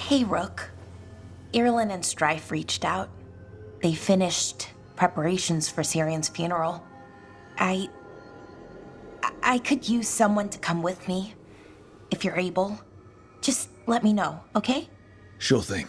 Hey, Rook. Irulan and Strife reached out. They finished preparations for Syrian's funeral. I could use someone to come with me, if you're able. Just let me know, okay? Sure thing.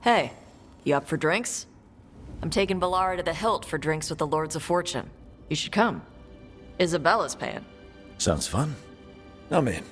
Hey, you up for drinks? I'm taking Valara to the Hilt for drinks with the Lords of Fortune. You should come. Isabella's paying. Sounds fun. I'm in.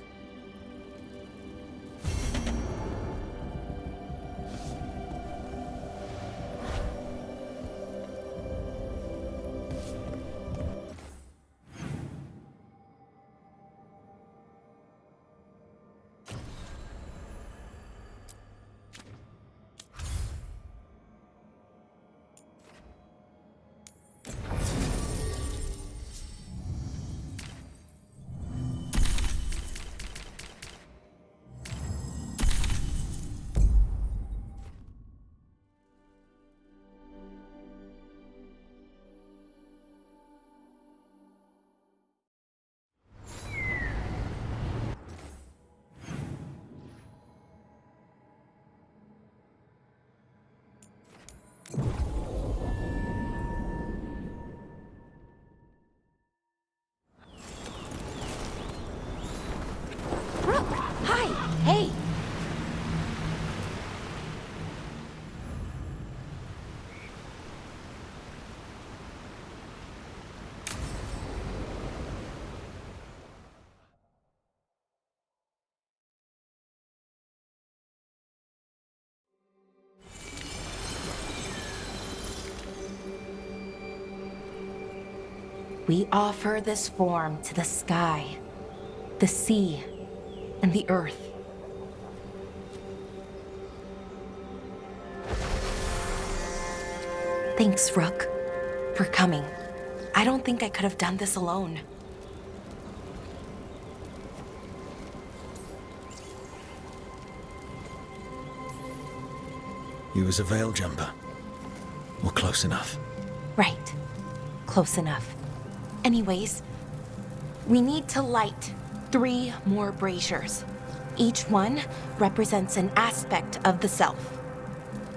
Rook, hi. Hey. We offer this form to the sky, the sea, and the earth. Thanks, Rook, for coming. I don't think I could have done this alone. You was a veil jumper. Well, close enough. Right. Close enough. Anyways, we need to light 3 more braziers. Each one represents an aspect of the self.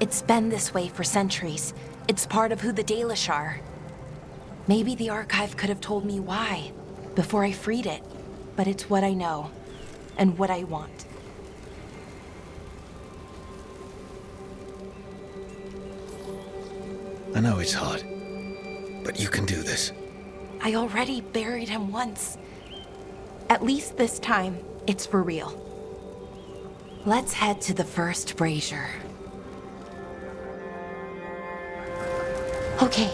It's been this way for centuries. It's part of who the Dalish are. Maybe the archive could have told me why before I freed it, but it's what I know and what I want. I know it's hard, but you can do this. I already buried him once. At least this time, it's for real. Let's head to the first brazier. Okay,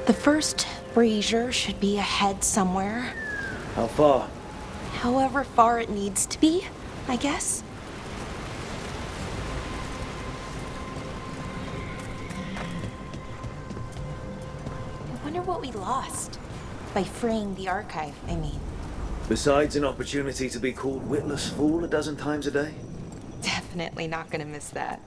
the first brazier should be ahead somewhere. How far? However far it needs to be, I guess. I wonder what we lost. By freeing the archive, I mean. Besides an opportunity to be called witless fool a dozen times a day? Definitely not gonna miss that.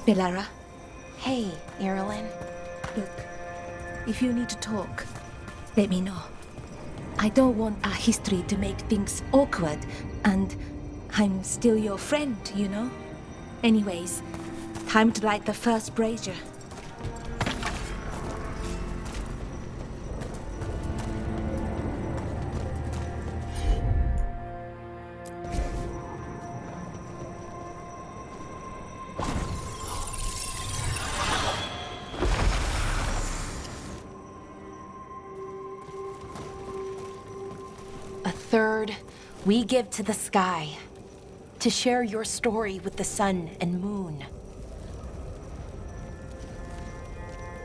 Valara, Hey, Irulan. look, if you need to talk, let me know. I don't want our history to make things awkward, and I'm still your friend, you know? Anyways, time to light the first brazier. A third we give to the sky, to share your story with the sun and moon.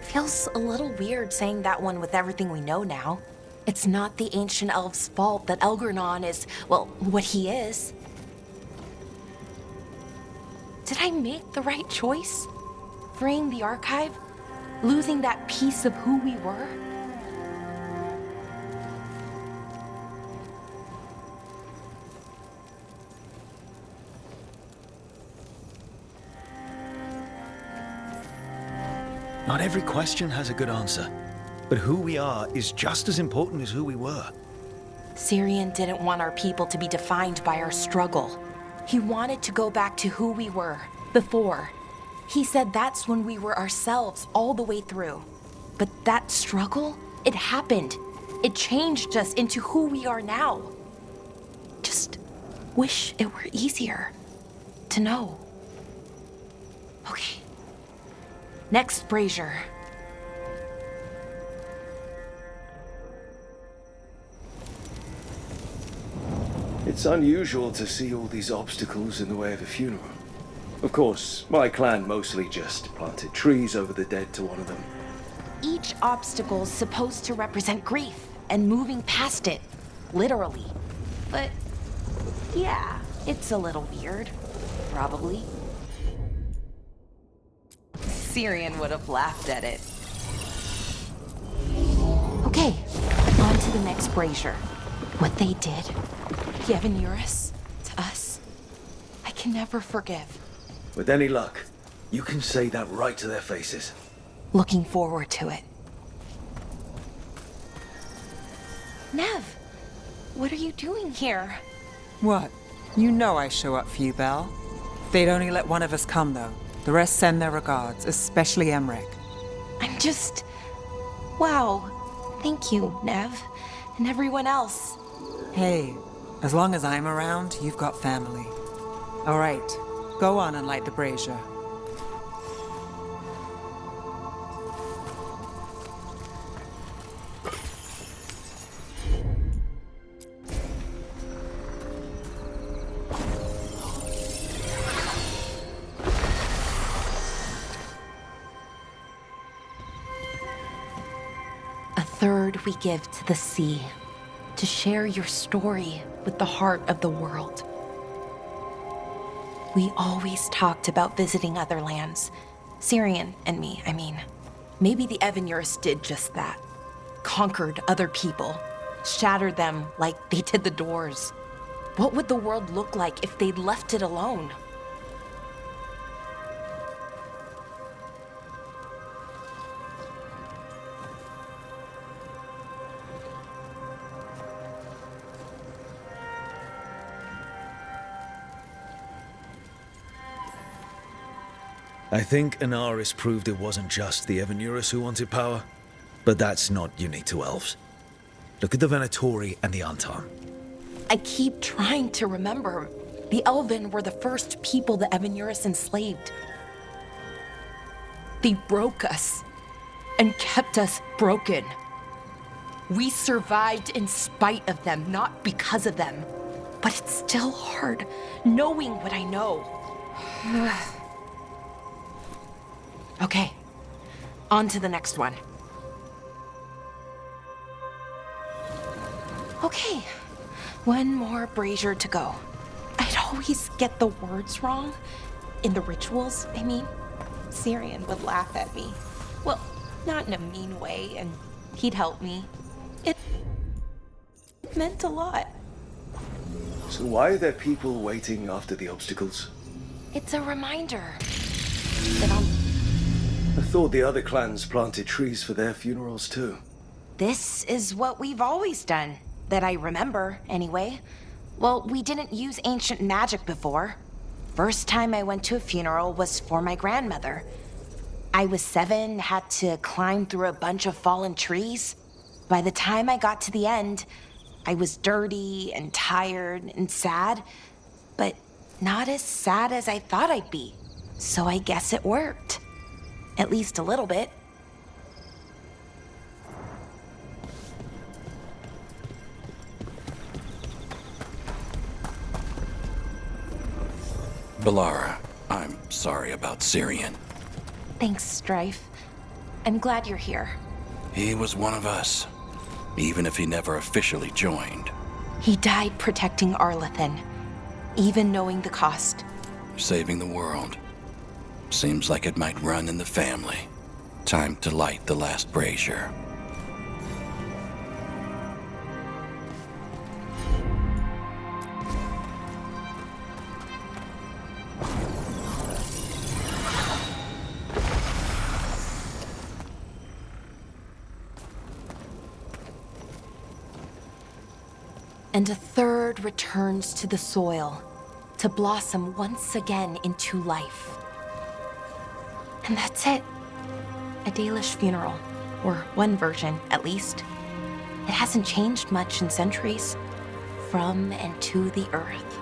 Feels a little weird saying that one with everything we know now. It's not the ancient elves' fault that Elgernon is, well, what he is. Did I make the right choice? Freeing the archive? Losing that piece of who we were? Not every question has a good answer, but who we are is just as important as who we were. Syrian didn't want our people to be defined by our struggle. He wanted to go back to who we were, before. He said that's when we were ourselves all the way through. But that struggle, it happened. It changed us into who we are now. Just wish it were easier to know. Okay. Next brazier. It's unusual to see all these obstacles in the way of a funeral. Of course, my clan mostly just planted trees over the dead to honor them. Each obstacle's supposed to represent grief and moving past it, literally. But yeah, it's a little weird, probably. Syrian would have laughed at it. Okay, on to the next brazier. What they did, the Evanurus, to us, I can never forgive. With any luck, you can say that right to their faces. Looking forward to it. Nev, what are you doing here? What? You know I show up for you, Belle. They'd only let one of us come, though. The rest send their regards, especially Emmerich. I'm just... Wow. Thank you, Nev. And everyone else. Hey, as long as I'm around, you've got family. All right, go on and light the brazier. A third we give to the sea, to share your story with the heart of the world. We always talked about visiting other lands. Syrian and me, I mean. Maybe the Evanurus did just that. Conquered other people. Shattered them like they did the doors. What would the world look like if they'd left it alone? I think Inaris proved it wasn't just the Evanurus who wanted power, but that's not unique to elves. Look at the Venatori and the Anton. I keep trying to remember. The Elven were the first people the Evanurus enslaved. They broke us and kept us broken. We survived in spite of them, not because of them. But it's still hard knowing what I know. Okay, on to the next one. Okay, one more brazier to go. I'd always get the words wrong. In the rituals, I mean. Syrian would laugh at me. Well, not in a mean way, and he'd help me. It meant a lot. So why are there people waiting after the obstacles? It's a reminder that I thought the other clans planted trees for their funerals too. this is what we've always done. That I remember, anyway. Well, we didn't use ancient magic before. First time I went to a funeral was for my grandmother. I was 7, had to climb through a bunch of fallen trees. By the time I got to the end, I was dirty and tired and sad, but not as sad as I thought I'd be. So I guess it worked. At least a little bit. Balara, I'm sorry about Syrian. Thanks, Strife. I'm glad you're here. He was one of us, even if he never officially joined. He died protecting Arlathan, even knowing the cost. Saving the world. Seems like it might run in the family. Time to light the last brazier. And a third returns to the soil, to blossom once again into life. And that's it. A Dalish funeral, or one version, at least. It hasn't changed much in centuries, from and to the earth.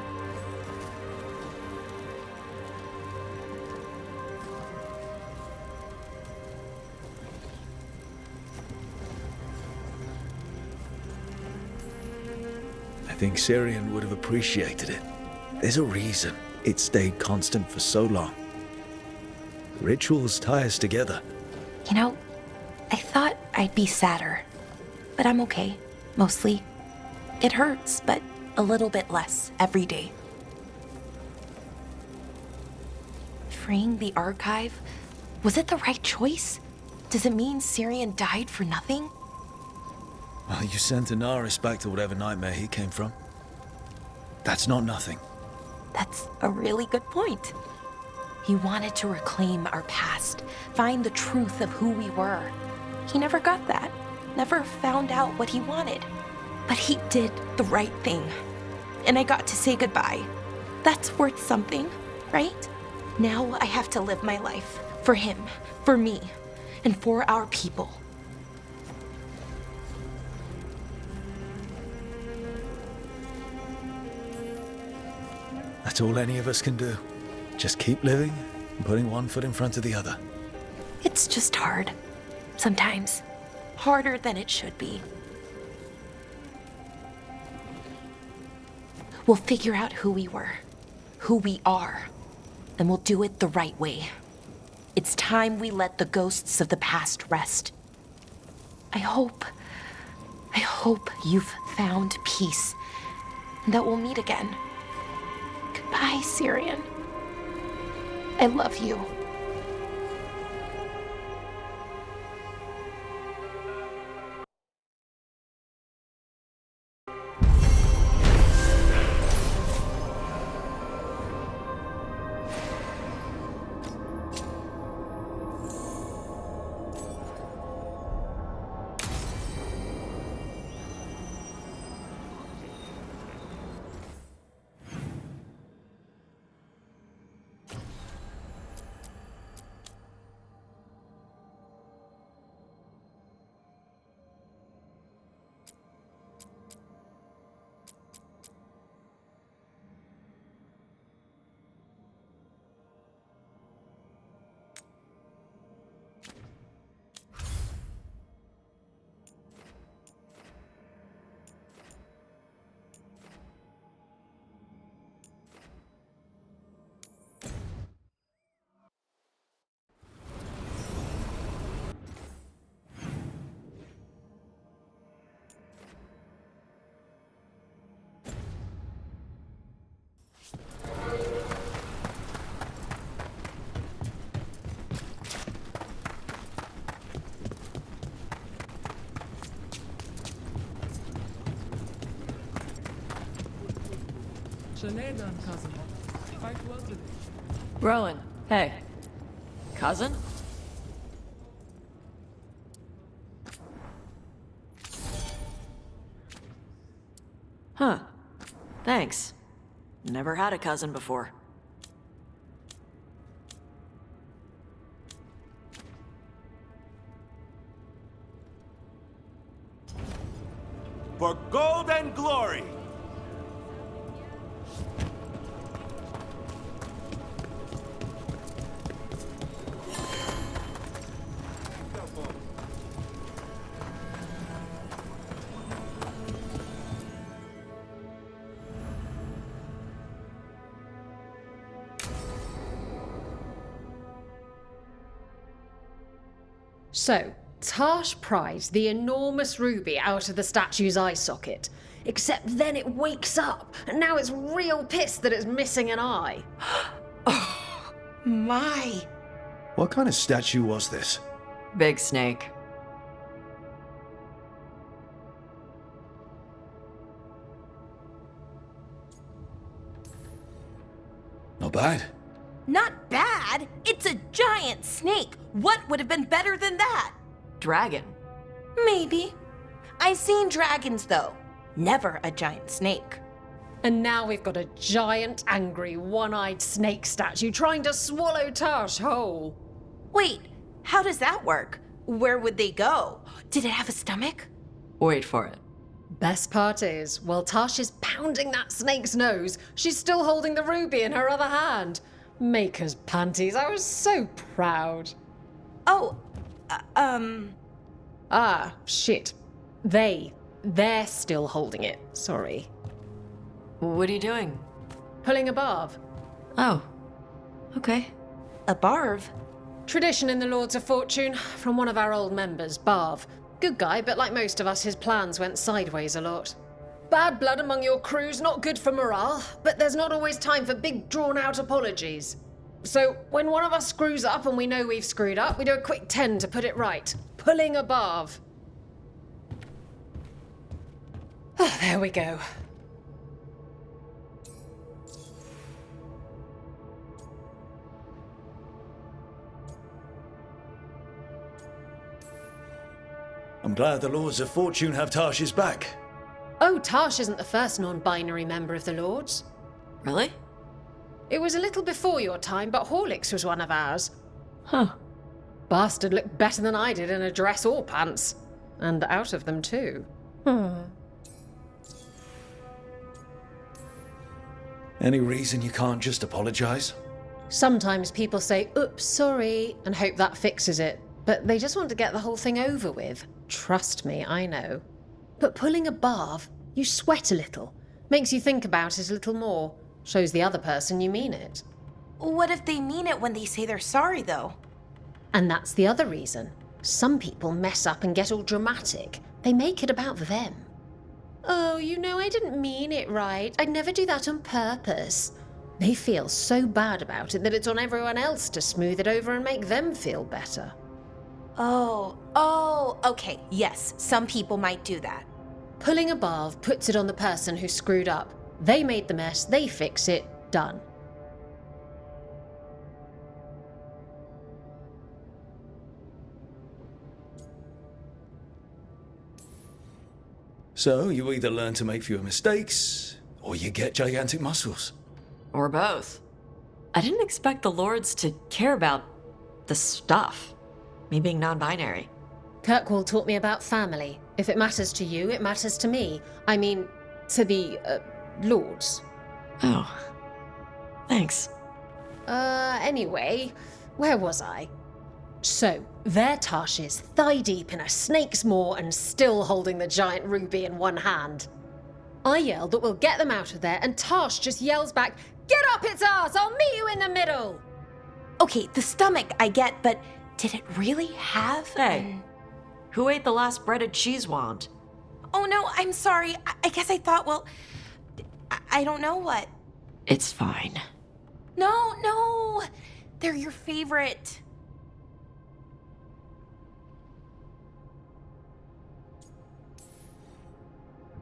I think Syrian would have appreciated it. There's a reason it stayed constant for so long. Rituals tie us together. You know, I thought I'd be sadder, but I'm okay, mostly. It hurts, but a little bit less every day. Freeing the archive, was it the right choice? Does it mean Syrian died for nothing? Well, you sent Anaris back to whatever nightmare he came from. That's not nothing. That's a really good point. He wanted to reclaim our past, find the truth of who we were. He never got that, never found out what he wanted. But he did the right thing. And I got to say goodbye. That's worth something, right? Now I have to live my life for him, for me, and for our people. That's all any of us can do. Just keep living and putting one foot in front of the other. It's just hard. Sometimes. Harder than it should be. We'll figure out who we were, who we are, and we'll do it the right way. It's time we let the ghosts of the past rest. I hope you've found peace, and that we'll meet again. Goodbye, Syrian. I love you. Cousin. Fight well today. Rowan, hey. Cousin? Huh. Thanks. Never had a cousin before. For gold and glory! So, Tarsh pries the enormous ruby out of the statue's eye socket. Except then it wakes up, and now it's real pissed that it's missing an eye. Oh, my. What kind of statue was this? Big snake. Not bad. Not bad. It's a giant snake. What would have been better than that? Dragon. Maybe. I've seen dragons, though. Never a giant snake. And now we've got a giant, angry, one-eyed snake statue trying to swallow Tarsh whole. Wait, how does that work? Where would they go? Did it have a stomach? Wait for it. Best part is, while Tarsh is pounding that snake's nose, she's still holding the ruby in her other hand. Maker's panties, I was so proud. Oh, Ah, shit. They're still holding it, sorry. What are you doing? Pulling a barb. Oh. Okay. a barv. Tradition in the Lords of Fortune, from one of our old members, Barv. Good guy, but like most of us, his plans went sideways a lot. Bad blood among your crew's not good for morale, but there's not always time for big, drawn-out apologies. So, when one of us screws up and we know we've screwed up, we do a quick 10 to put it right. Pulling a Barv. Oh, there we go. I'm glad the Lords of Fortune have Tarsh's back. Oh, Tarsh isn't the first non-binary member of the Lords. Really? It was a little before your time, but Horlicks was one of ours. Huh. Bastard looked better than I did in a dress or pants. And out of them, too. Any reason you can't just apologize? Sometimes people say, oops, sorry, and hope that fixes it. But they just want to get the whole thing over with. Trust me, I know. But pulling a barv, you sweat a little. Makes you think about it a little more. Shows the other person you mean it. What if they mean it when they say they're sorry, though? And that's the other reason. Some people mess up and get all dramatic. They make it about them. Oh, you know, I didn't mean it right. I'd never do that on purpose. They feel so bad about it that it's on everyone else to smooth it over and make them feel better. Oh, okay, yes, some people might do that. Pulling a barv puts it on the person who screwed up. They made the mess, they fix it, done. So, you either learn to make fewer mistakes, or you get gigantic muscles. Or both. I didn't expect the Lords to care about the stuff. Me being non-binary. Kirkwall taught me about family. If it matters to you, it matters to me. I mean, to the, Lords. Oh. Thanks. Anyway, where was I? So, there Tarsh is, thigh-deep in a snake's maw and still holding the giant ruby in one hand. I yelled that we'll get them out of there, and Tarsh just yells back, "Get up its ass! I'll meet you in the middle!" Okay, the stomach I get, but did it really have Hey. Who ate the last breaded cheese wand? Oh no, I'm sorry. I guess I thought, well, I don't know what. It's fine. No, they're your favorite.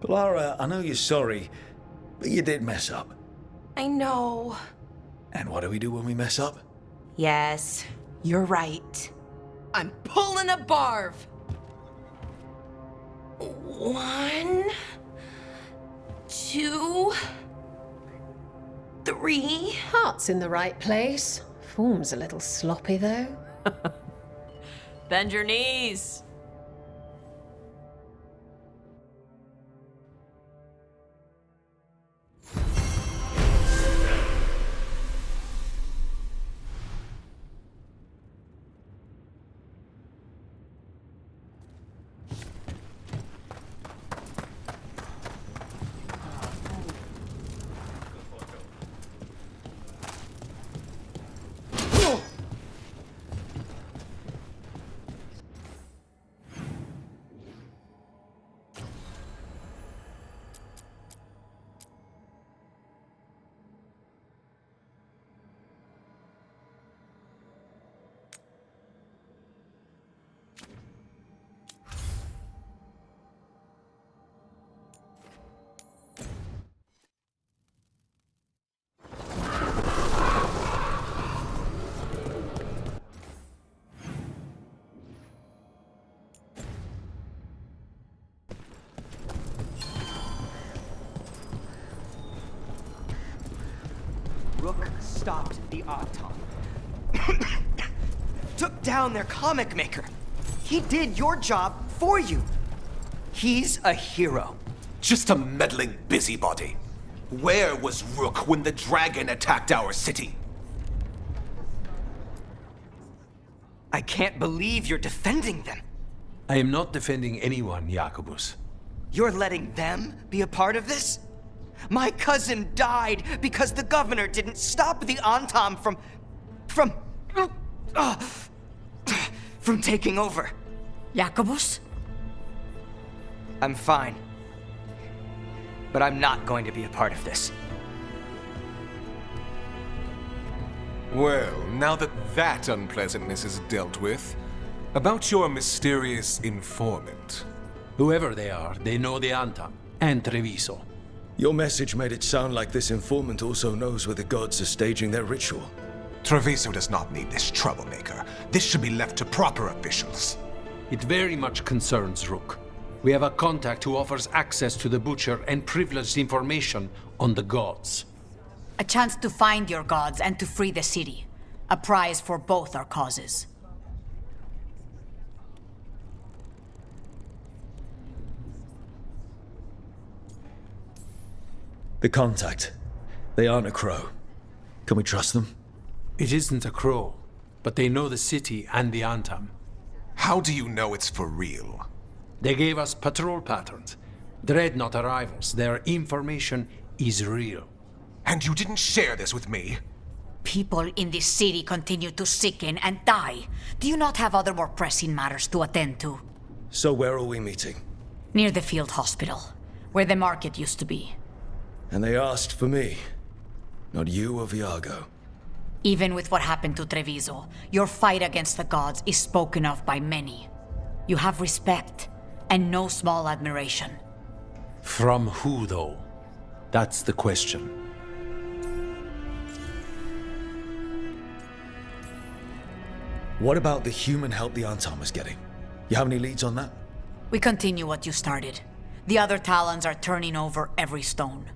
Lara, I know you're sorry, but you did mess up. I know. And what do we do when we mess up? Yes, you're right. I'm pulling a barv. 1, 2, 3. Heart's in the right place. Form's a little sloppy, though. Bend your knees. Rook stopped the Auton. Took down their comic maker. He did your job for you. He's a hero. Just a meddling busybody. Where was Rook when the dragon attacked our city? I can't believe you're defending them. I am not defending anyone, Jacobus. You're letting them be a part of this? My cousin died because the governor didn't stop the Antam from taking over. Jacobus? I'm fine. But I'm not going to be a part of this. Well, now that that unpleasantness is dealt with, about your mysterious informant. Whoever they are, they know the Antam and Treviso. Your message made it sound like this informant also knows where the gods are staging their ritual. Treviso does not need this troublemaker. This should be left to proper officials. It very much concerns Rook. We have a contact who offers access to the Butcher and privileged information on the gods. A chance to find your gods and to free the city. A prize for both our causes. The contact. They aren't a crow. Can we trust them? It isn't a crow, but they know the city and the Antam. How do you know it's for real? They gave us patrol patterns. Dreadnought arrivals. Their information is real. And you didn't share this with me? People in this city continue to sicken and die. Do you not have other more pressing matters to attend to? So where are we meeting? Near the field hospital, where the market used to be. And they asked for me, not you or Viago. Even with what happened to Treviso, your fight against the gods is spoken of by many. You have respect, and no small admiration. From who, though? That's the question. What about the human help the Antam is getting? You have any leads on that? We continue what you started. The other Talons are turning over every stone.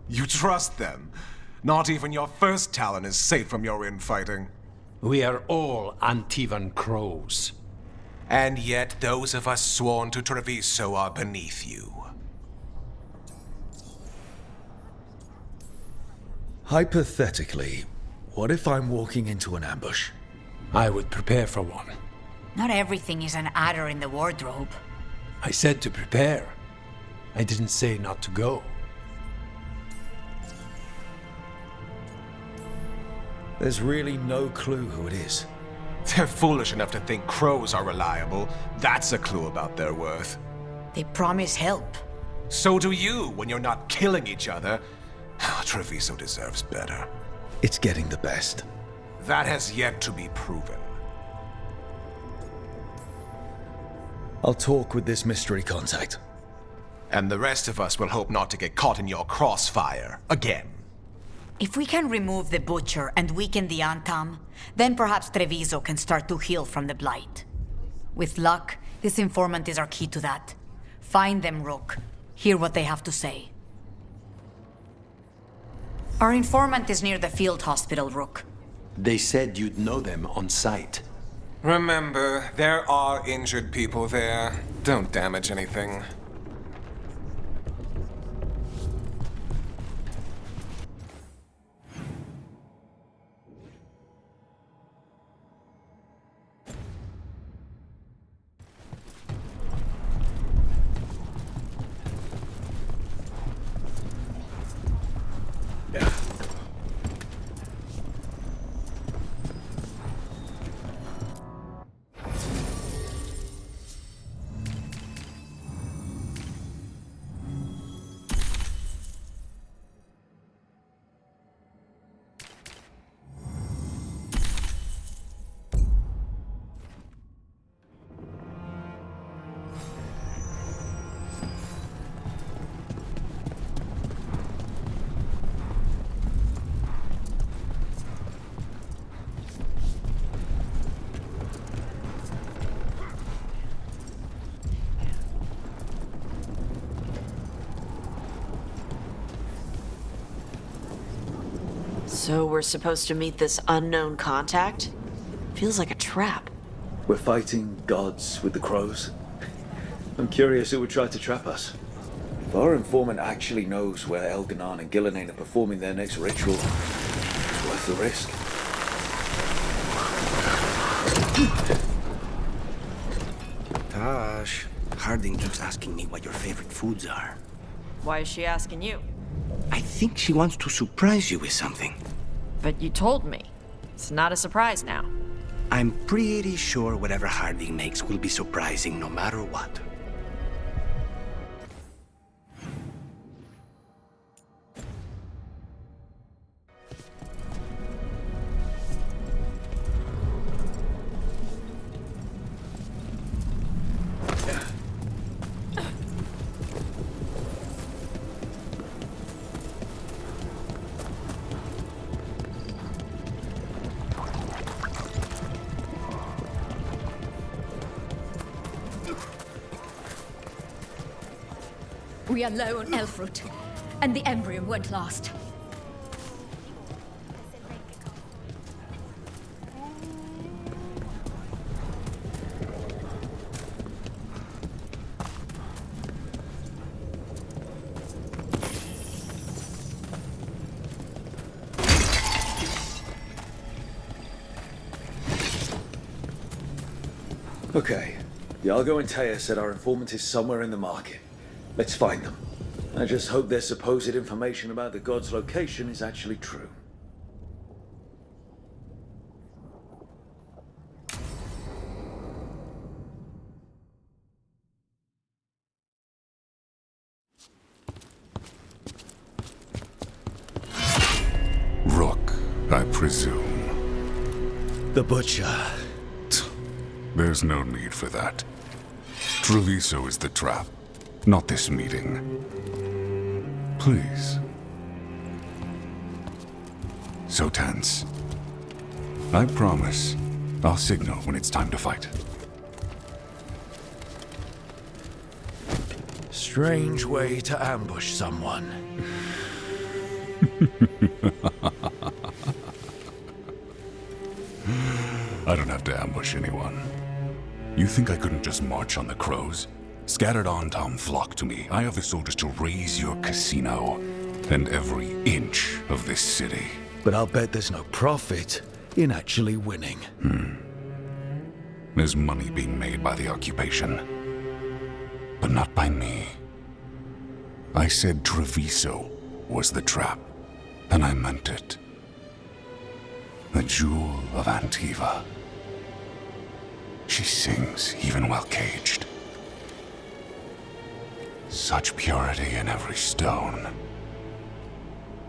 You trust them? Not even your first Talon is safe from your infighting. We are all Antivan crows. And yet those of us sworn to Treviso are beneath you. Hypothetically, what if I'm walking into an ambush? I would prepare for one. Not everything is an adder in the wardrobe. I said to prepare. I didn't say not to go. There's really no clue who it is. They're foolish enough to think crows are reliable. That's a clue about their worth. They promise help. So do you when you're not killing each other. Treviso deserves better. It's getting the best. That has yet to be proven. I'll talk with this mystery contact. And the rest of us will hope not to get caught in your crossfire again. If we can remove the Butcher and weaken the Antam, then perhaps Treviso can start to heal from the Blight. With luck, this informant is our key to that. Find them, Rook. Hear what they have to say. Our informant is near the field hospital, Rook. They said you'd know them on sight. Remember, there are injured people there. Don't damage anything. So we're supposed to meet this unknown contact? Feels like a trap. We're fighting gods with the crows. I'm curious who would try to trap us. If our informant actually knows where Elganon and Gillenane are performing their next ritual, it's worth the risk. Tash, Harding keeps asking me what your favorite foods are. Why is she asking you? I think she wants to surprise you with something. But you told me. It's not a surprise now. I'm pretty sure whatever Harding makes will be surprising no matter what. We are low on elf root, and the embryo won't last. Okay. Yargo and Taya said our informant is somewhere in the market. Let's find them. I just hope their supposed information about the god's location is actually true. Rook, I presume. The Butcher. There's no need for that. Treviso is the trap, not this meeting. Please. So tense. I promise I'll signal when it's time to fight. Strange way to ambush someone. I don't have to ambush anyone. You think I couldn't just march on the crows? Scattered on Tom flock to me. I have the soldiers to raise your casino and every inch of this city. But I'll bet there's no profit in actually winning. There's money being made by the occupation, but not by me. I said Treviso was the trap, and I meant it. The jewel of Antiva. She sings even while caged. Such purity in every stone.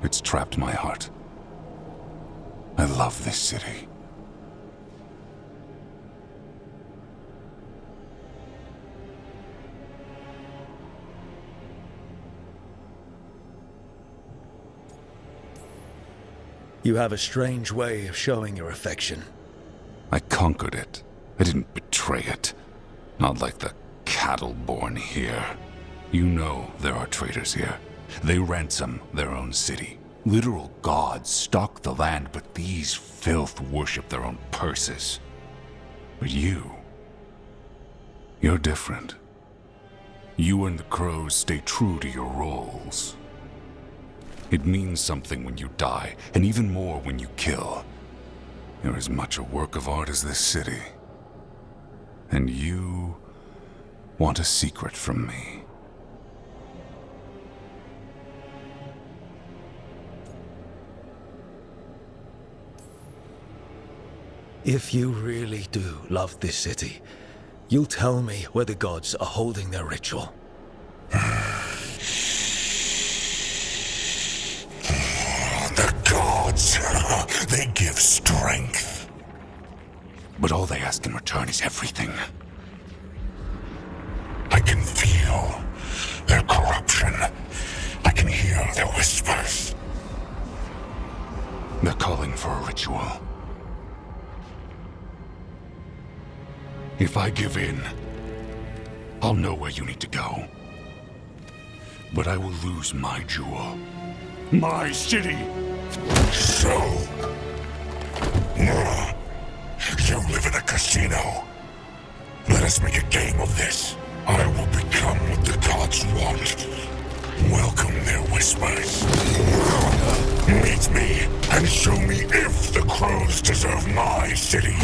It's trapped my heart. I love this city. You have a strange way of showing your affection. I conquered it. I didn't betray it. Not like the cattle born here. You know there are traitors here. They ransom their own city. Literal gods stalk the land, but these filth worship their own purses. But you're different. You and the crows stay true to your roles. It means something when you die, and even more when you kill. You're as much a work of art as this city. And you want a secret from me. If you really do love this city, you'll tell me where the gods are holding their ritual. The gods, they give strength. But all they ask in return is everything. I can feel their corruption. I can hear their whispers. They're calling for a ritual. If I give in, I'll know where you need to go. But I will lose my jewel. My city! So... you live in a casino. Let us make a game of this. I will become what the gods want. Welcome their whispers. Meet me and show me if the crows deserve my city.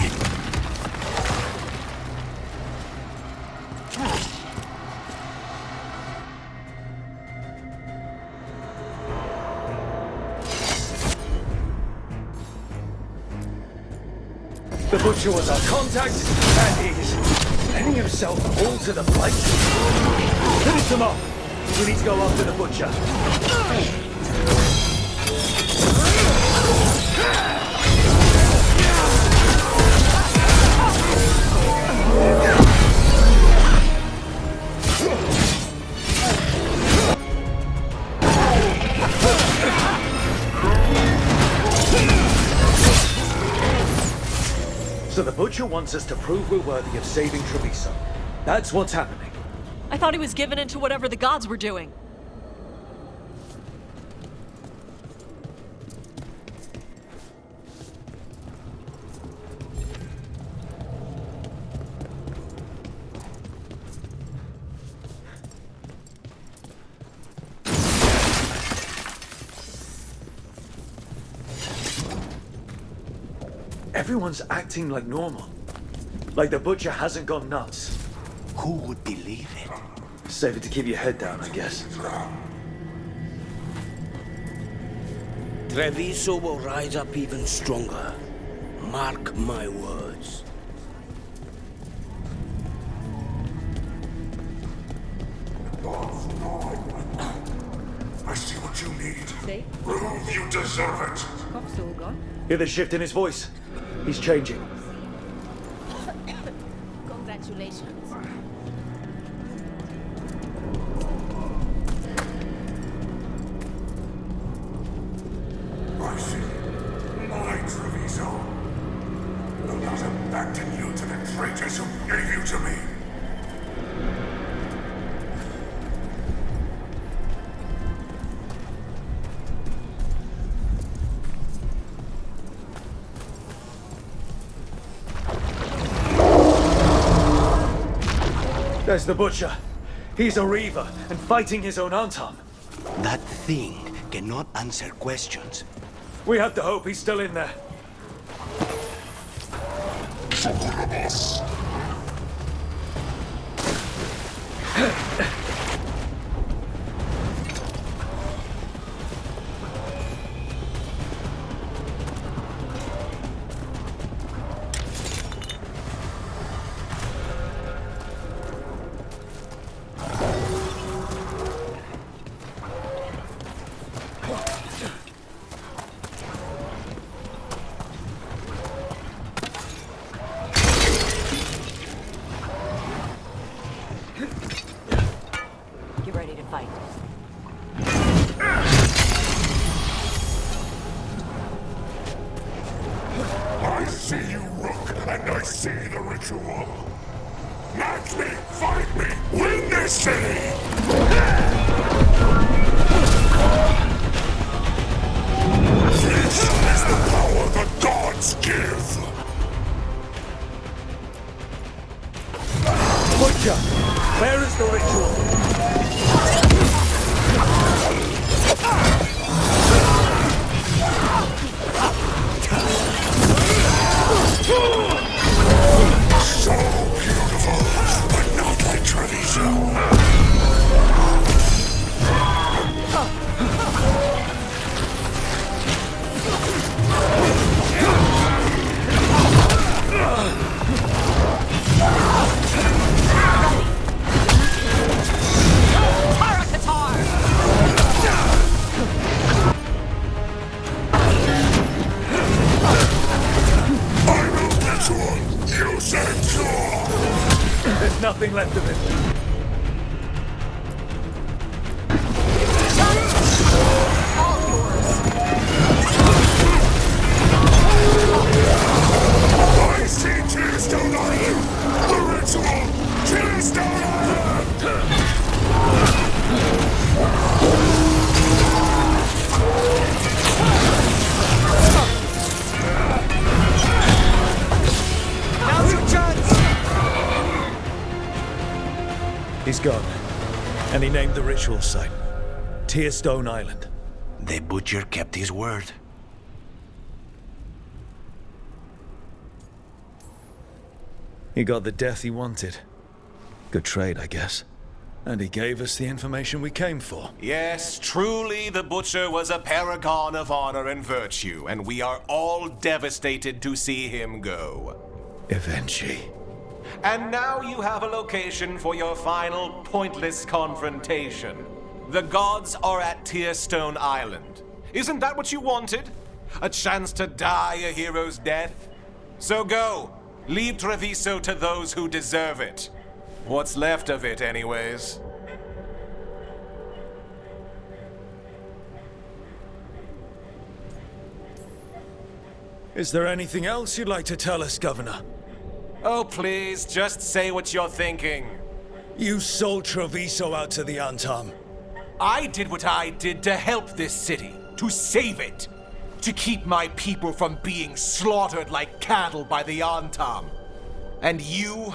The Butcher was our contact, and he's letting himself fall to the fight. Finish him off. We need to go after the Butcher. So the Butcher wants us to prove we're worthy of saving Treviso. That's what's happening. I thought he was given into whatever the gods were doing. Everyone's acting like normal. Like the Butcher hasn't gone nuts. Who would believe it? Save it to keep your head down, I guess. Treviso will rise up even stronger. Mark my words. I see what you need. Prove you deserve it. Coug's all gone. Hear the shift in his voice? He's changing. Congratulations. I see. My Treviso. will not abandon you to the traitors who gave you to me. There's the Butcher. He's a Reaver and fighting his own Anton. That thing cannot answer questions. We have to hope he's still in there. Get ready to fight. I see you, Rook, and I see the ritual. Match me, fight me, win this city! the power the gods give. Butcher, where is the ritual? So beautiful, but not like Treviso. There's nothing left of it. I see Tearstone Island! The ritual! Tearstone Island! Now's your chance! He's gone. And he named the ritual site Tearstone Island. The butcher kept his word. He got the death he wanted. Good trade, I guess. And he gave us the information we came for. Yes, truly the Butcher was a paragon of honor and virtue, and we are all devastated to see him go. Eventually. And now you have a location for your final pointless confrontation. The gods are at Tearstone Island. Isn't that what you wanted? A chance to die a hero's death? So go. Leave Treviso to those who deserve it. What's left of it, anyways. Is there anything else you'd like to tell us, Governor? Oh, please, just say what you're thinking. You sold Treviso out to the Antam. I did what I did to help this city, to save it, to keep my people from being slaughtered like cattle by the Antam. And you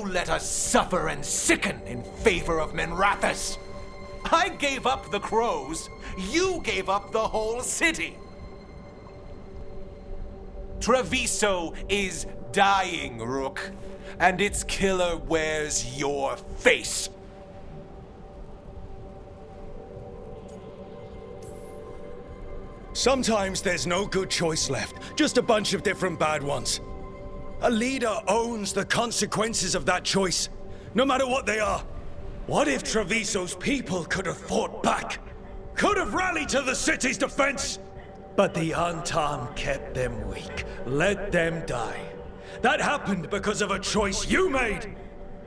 let us suffer and sicken in favor of Minrathous. I gave up the crows, you gave up the whole city. Treviso is dying, Rook, and its killer wears your face. Sometimes there's no good choice left, just a bunch of different bad ones. A leader owns the consequences of that choice, no matter what they are. What if Treviso's people could have fought back? Could have rallied to the city's defense? But the Antam kept them weak, let them die. That happened because of a choice you made.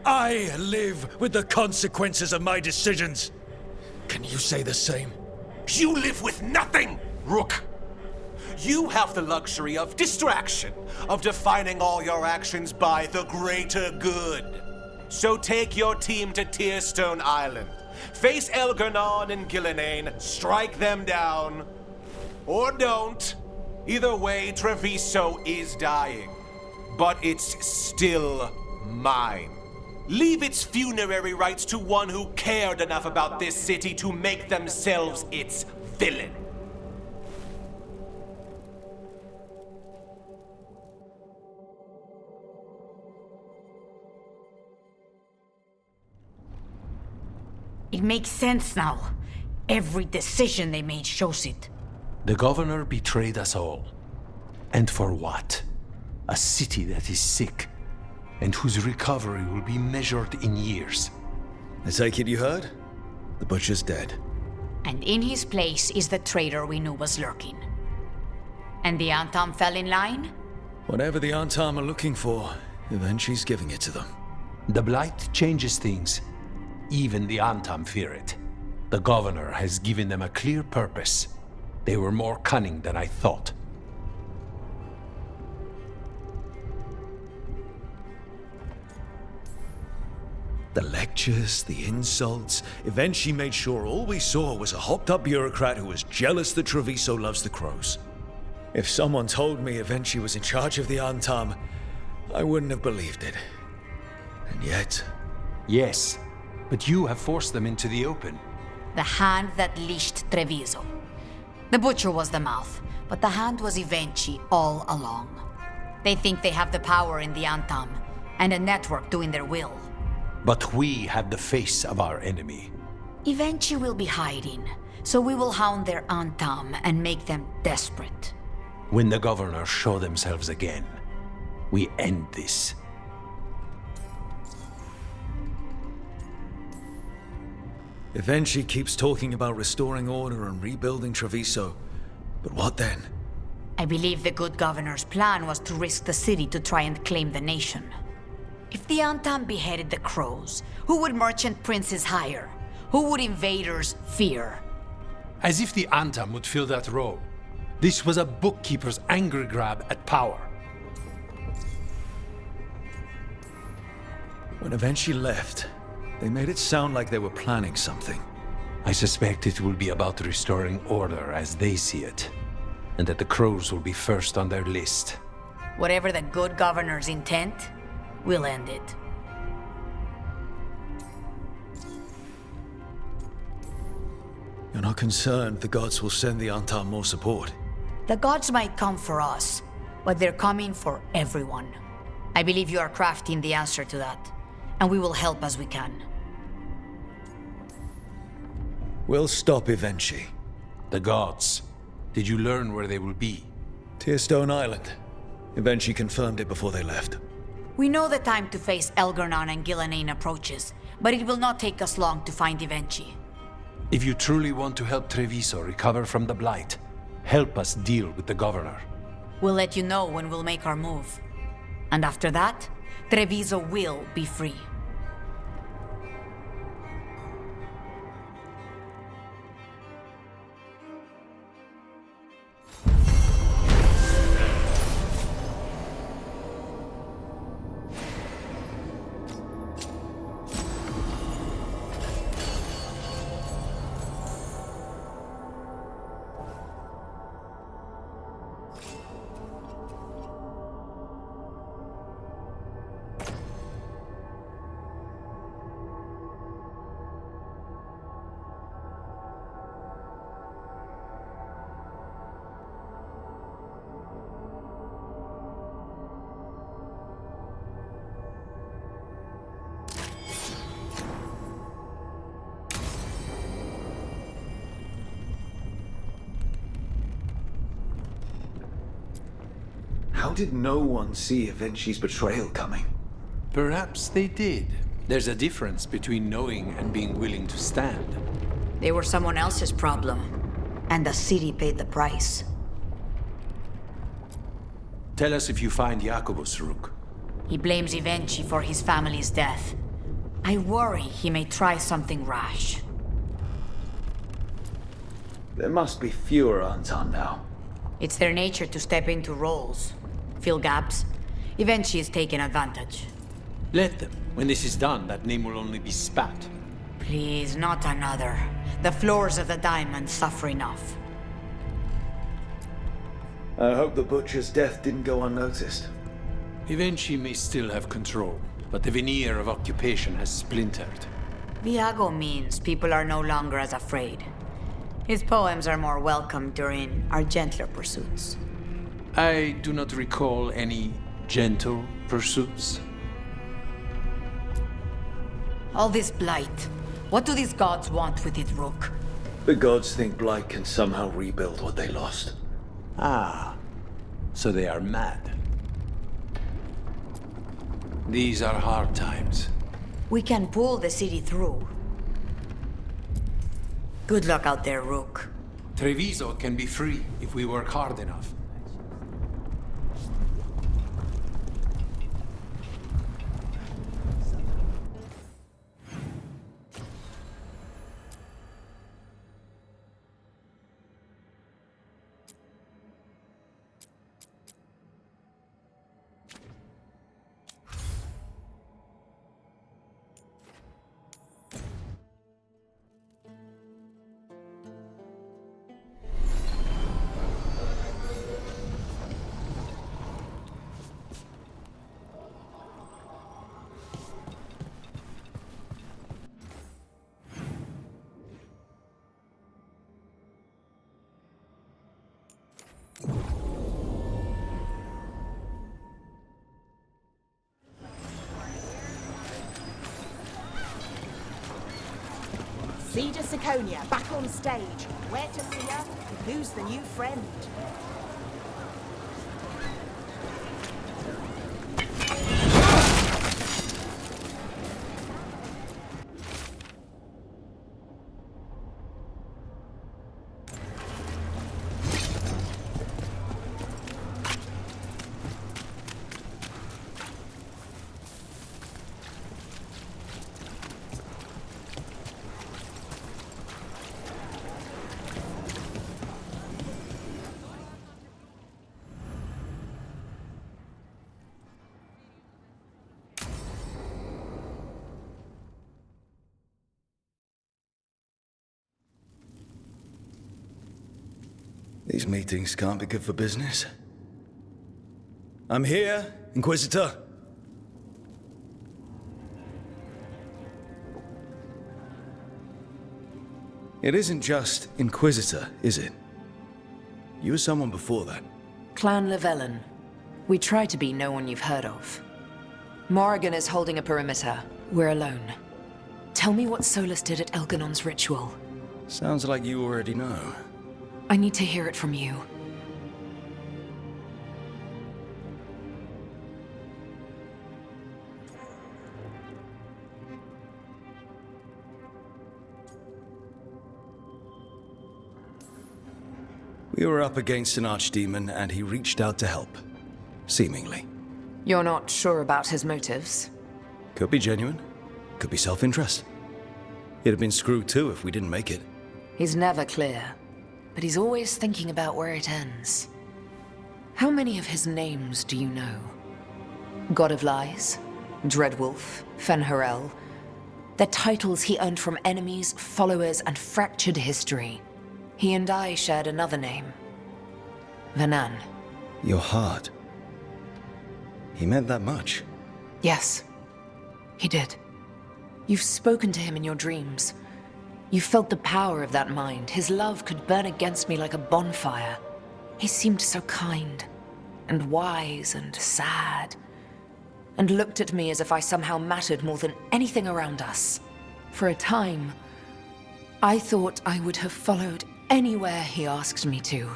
I live with the consequences of my decisions. Can you say the same? You live with nothing, Rook. You have the luxury of distraction, of defining all your actions by the greater good. So take your team to Tearstone Island. Face Elgarnon and Gillenane, strike them down. Or don't. Either way, Treviso is dying. But it's still mine. Leave its funerary rites to one who cared enough about this city to make themselves its villain. It makes sense now. Every decision they made shows it. The governor betrayed us all. And for what? A city that is sick, and whose recovery will be measured in years. I take it you heard? The Butcher's dead. And in his place is the traitor we knew was lurking. And the Antam fell in line? Whatever the Antam are looking for, Eventually's giving it to them. The Blight changes things. Even the Antam fear it. The governor has given them a clear purpose. They were more cunning than I thought. The lectures, the insults, eventually made sure all we saw was a hopped-up bureaucrat who was jealous that Treviso loves the crows. If someone told me Evenchi was in charge of the Antam, I wouldn't have believed it. And yet... Yes, but you have forced them into the open. The hand that leashed Treviso. The butcher was the mouth, but the hand was Evenchi all along. They think they have the power in the Antam, and a network doing their will. But we have the face of our enemy. Evenchi will be hiding, so we will hound their Antam and make them desperate. When the governors show themselves again, we end this. Evenchi keeps talking about restoring order and rebuilding Treviso. But what then? I believe the good governor's plan was to risk the city to try and claim the nation. If the Antam beheaded the crows, who would merchant princes hire? Who would invaders fear? As if the Antam would fill that role. This was a bookkeeper's angry grab at power. When Evenchi left, they made it sound like they were planning something. I suspect it will be about restoring order as they see it, and that the crows will be first on their list. Whatever the good governor's intent, we'll end it. You're not concerned the gods will send the Antam more support? The gods might come for us, but they're coming for everyone. I believe you are crafting the answer to that, and we will help as we can. We'll stop Evenchi. The gods. Did you learn where they will be? Tearstone Island. Evenchi confirmed it before they left. We know the time to face Elgar'nan and Gillenane approaches, but it will not take us long to find Evenchi. If you truly want to help Treviso recover from the Blight, help us deal with the governor. We'll let you know when we'll make our move. And after that, Treviso will be free. How did no one see Evenchi's betrayal coming? Perhaps they did. There's a difference between knowing and being willing to stand. They were someone else's problem, and the city paid the price. Tell us if you find Jacobus, Rook. He blames Evenchi for his family's death. I worry he may try something rash. There must be fewer Antam now. It's their nature to step into roles, fill gaps. Evenchi is taking advantage. Let them. When this is done, that name will only be spat. Please, not another. The floors of the diamond suffer enough. I hope the butcher's death didn't go unnoticed. Evenchi may still have control, but the veneer of occupation has splintered. Viago means people are no longer as afraid. His poems are more welcome during our gentler pursuits. I do not recall any gentle pursuits. All this blight. What do these gods want with it, Rook? The gods think Blight can somehow rebuild what they lost. Ah, so they are mad. These are hard times. We can pull the city through. Good luck out there, Rook. Treviso can be free if we work hard enough. Cedar Siconia, back on stage. Where to see her? Who's the new friend? These meetings can't be good for business. I'm here, Inquisitor. It isn't just Inquisitor, is it? You were someone before that. Clan Llewellyn. We try to be no one you've heard of. Morrigan is holding a perimeter. We're alone. Tell me what Solus did at Elganon's ritual. Sounds like you already know. I need to hear it from you. We were up against an archdemon and he reached out to help. Seemingly. You're not sure about his motives? Could be genuine. Could be self-interest. He'd have been screwed too if we didn't make it. He's never clear, but he's always thinking about where it ends. How many of his names do you know? God of Lies, Dreadwolf, Fen'Harel. They're titles he earned from enemies, followers, and fractured history. He and I shared another name. Vanan. Your heart. He meant that much. Yes, he did. You've spoken to him in your dreams. You felt the power of that mind. His love could burn against me like a bonfire. He seemed so kind, and wise, and sad, and looked at me as if I somehow mattered more than anything around us. For a time, I thought I would have followed anywhere he asked me to.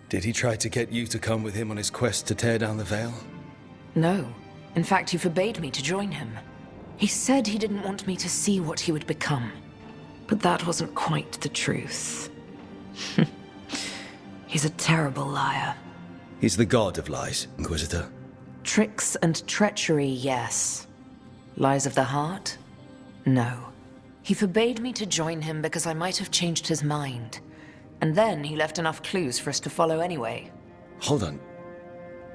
Did he try to get you to come with him on his quest to tear down the Veil? No. In fact, he forbade me to join him. He said he didn't want me to see what he would become. But that wasn't quite the truth. He's a terrible liar. He's the god of lies, Inquisitor. Tricks and treachery, yes. Lies of the heart? No. He forbade me to join him because I might have changed his mind. And then he left enough clues for us to follow anyway. Hold on.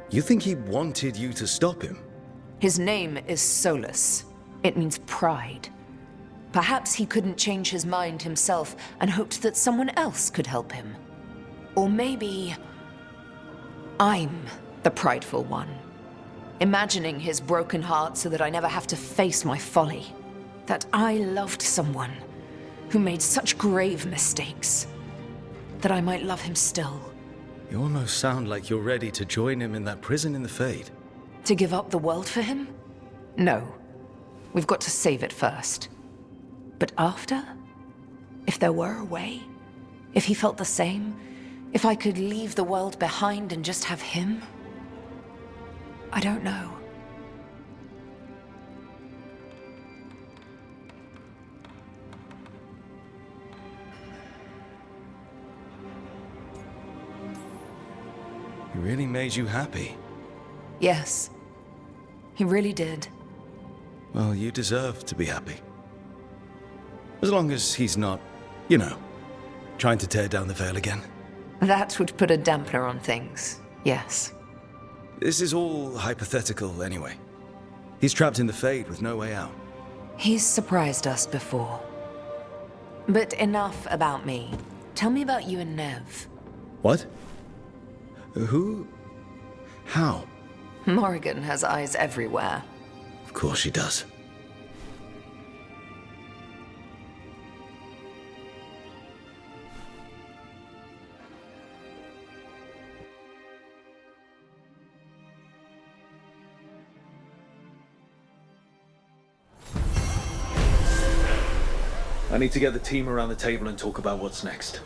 You think he wanted you to stop him? His name is Solus. It means pride. Perhaps he couldn't change his mind himself and hoped that someone else could help him. Or maybe I'm the prideful one, imagining his broken heart so that I never have to face my folly. That I loved someone who made such grave mistakes, that I might love him still. You almost sound like you're ready to join him in that prison in the Fade. To give up the world for him? No. We've got to save it first. But after? If there were a way? If he felt the same? If I could leave the world behind and just have him? I don't know. He really made you happy. Yes. He really did. Well, you deserve to be happy. As long as he's not, you know, trying to tear down the Veil again. That would put a dampener on things, yes. This is all hypothetical anyway. He's trapped in the Fade with no way out. He's surprised us before. But enough about me. Tell me about you and Nev. What? Who? How? Morrigan has eyes everywhere. Of course she does. I need to get the team around the table and talk about what's next.